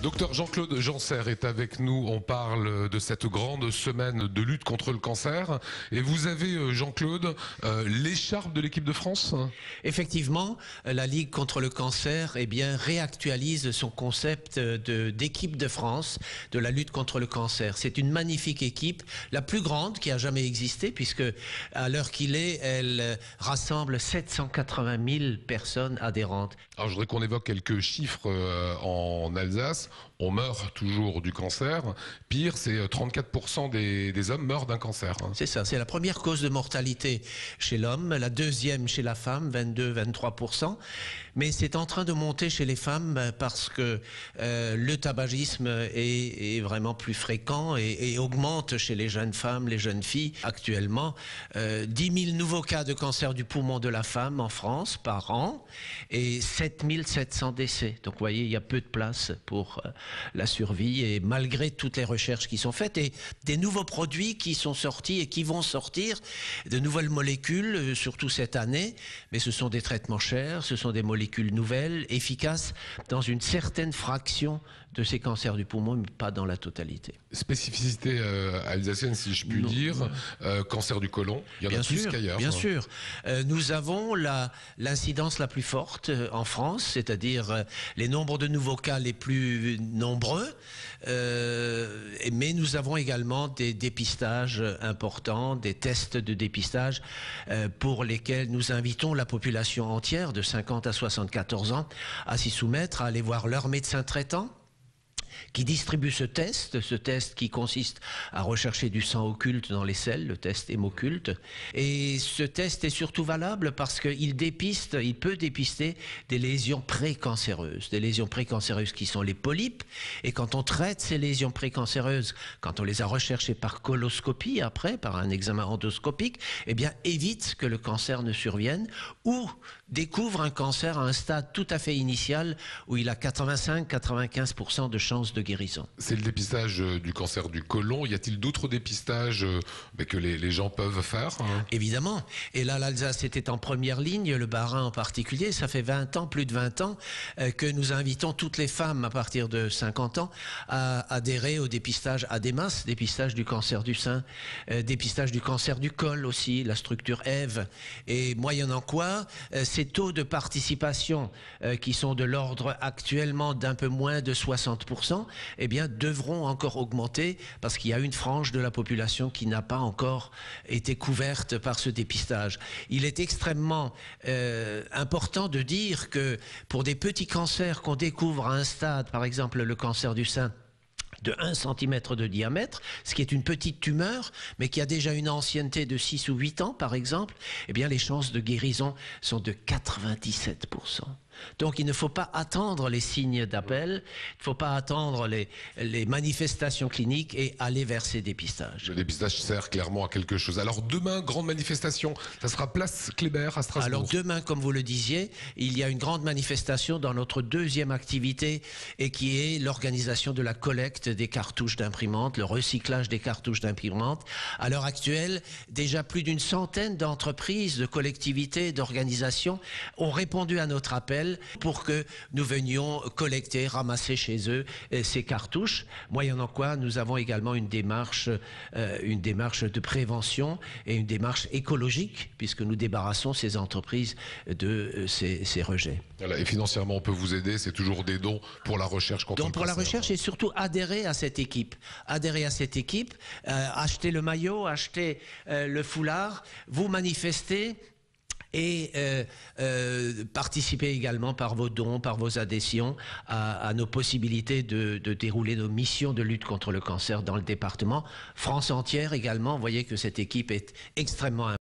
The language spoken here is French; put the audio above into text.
Docteur Jean-Claude Janser est avec nous. On parle de cette grande semaine de lutte contre le cancer. Et vous avez, Jean-Claude, l'écharpe de l'équipe de France? Effectivement, la Ligue contre le cancer réactualise son concept d'équipe de France de la lutte contre le cancer. C'est une magnifique équipe, la plus grande qui a jamais existé, puisque à l'heure qu'il est, elle rassemble 780 000 personnes adhérentes. Alors, je voudrais qu'on évoque quelques chiffres en Alsace. On meurt toujours du cancer. Pire, c'est 34% des hommes meurent d'un cancer. C'est ça, c'est la première cause de mortalité chez l'homme, la deuxième chez la femme, 22-23%. Mais c'est en train de monter chez les femmes parce que le tabagisme est vraiment plus fréquent et augmente chez les jeunes femmes, les jeunes filles. Actuellement, 10 000 nouveaux cas de cancer du poumon de la femme en France par an et 7 700 décès. Donc vous voyez, il y a peu de place pour la survie, et malgré toutes les recherches qui sont faites et des nouveaux produits qui sont sortis et qui vont sortir, de nouvelles molécules, surtout cette année, mais ce sont des traitements chers, ce sont des molécules nouvelles, efficaces dans une certaine fraction de ces cancers du poumon, mais pas dans la totalité. Spécificité alsacienne, si je puis dire, cancer du côlon, il y en a plus qu'ailleurs. Bien sûr. Nous avons l'incidence la plus forte en France, c'est-à-dire les nombres de nouveaux cas les plus nombreux, mais nous avons également des dépistages importants, des tests de dépistage pour lesquels nous invitons la population entière de 50 à 74 ans à s'y soumettre, à aller voir leur médecin traitant, qui distribue ce test qui consiste à rechercher du sang occulte dans les selles, le test hémocculte. Et ce test est surtout valable parce qu'il peut dépister des lésions précancéreuses. Des lésions précancéreuses qui sont les polypes. Et quand on traite ces lésions précancéreuses, quand on les a recherchées par coloscopie après, par un examen endoscopique, évite que le cancer ne survienne ou découvre un cancer à un stade tout à fait initial où il a 85-95% de chances de guérison. C'est le dépistage du cancer du côlon. Y a-t-il d'autres dépistages que les gens peuvent faire? Évidemment. Et là, l'Alsace était en première ligne, le Bas-Rhin en particulier. Ça fait 20 ans, plus de 20 ans, que nous invitons toutes les femmes à partir de 50 ans à adhérer au dépistage ADEMAS, dépistage du cancer du sein, dépistage du cancer du col aussi, la structure Ève. Et moyennant quoi, ces taux de participation qui sont de l'ordre actuellement d'un peu moins de 60%, devront encore augmenter parce qu'il y a une frange de la population qui n'a pas encore été couverte par ce dépistage. Il est extrêmement important de dire que pour des petits cancers qu'on découvre à un stade, par exemple le cancer du sein, de 1 cm de diamètre, ce qui est une petite tumeur, mais qui a déjà une ancienneté de 6 ou 8 ans, par exemple, les chances de guérison sont de 97%. Donc il ne faut pas attendre les signes d'appel, il ne faut pas attendre les manifestations cliniques et aller vers ces dépistages. Le dépistage sert clairement à quelque chose. Alors demain, grande manifestation, ça sera place Kléber à Strasbourg. Alors demain, comme vous le disiez, il y a une grande manifestation dans notre deuxième activité et qui est l'organisation de la collecte des cartouches d'imprimante, le recyclage des cartouches d'imprimante. À l'heure actuelle, déjà plus d'une centaine d'entreprises, de collectivités, d'organisations ont répondu à notre appel pour que nous venions collecter, ramasser chez eux ces cartouches, moyennant quoi nous avons également une démarche de prévention et une démarche écologique, puisque nous débarrassons ces entreprises de ces rejets. Voilà, et financièrement, on peut vous aider, c'est toujours des dons pour la recherche contre le cancer. Donc pour la recherche, et surtout adhérer à cette équipe. Adhérer à cette équipe, acheter le maillot, acheter le foulard, vous manifester, et participer également par vos dons, par vos adhésions à nos possibilités de dérouler nos missions de lutte contre le cancer dans le département. France entière également, vous voyez que cette équipe est extrêmement importante.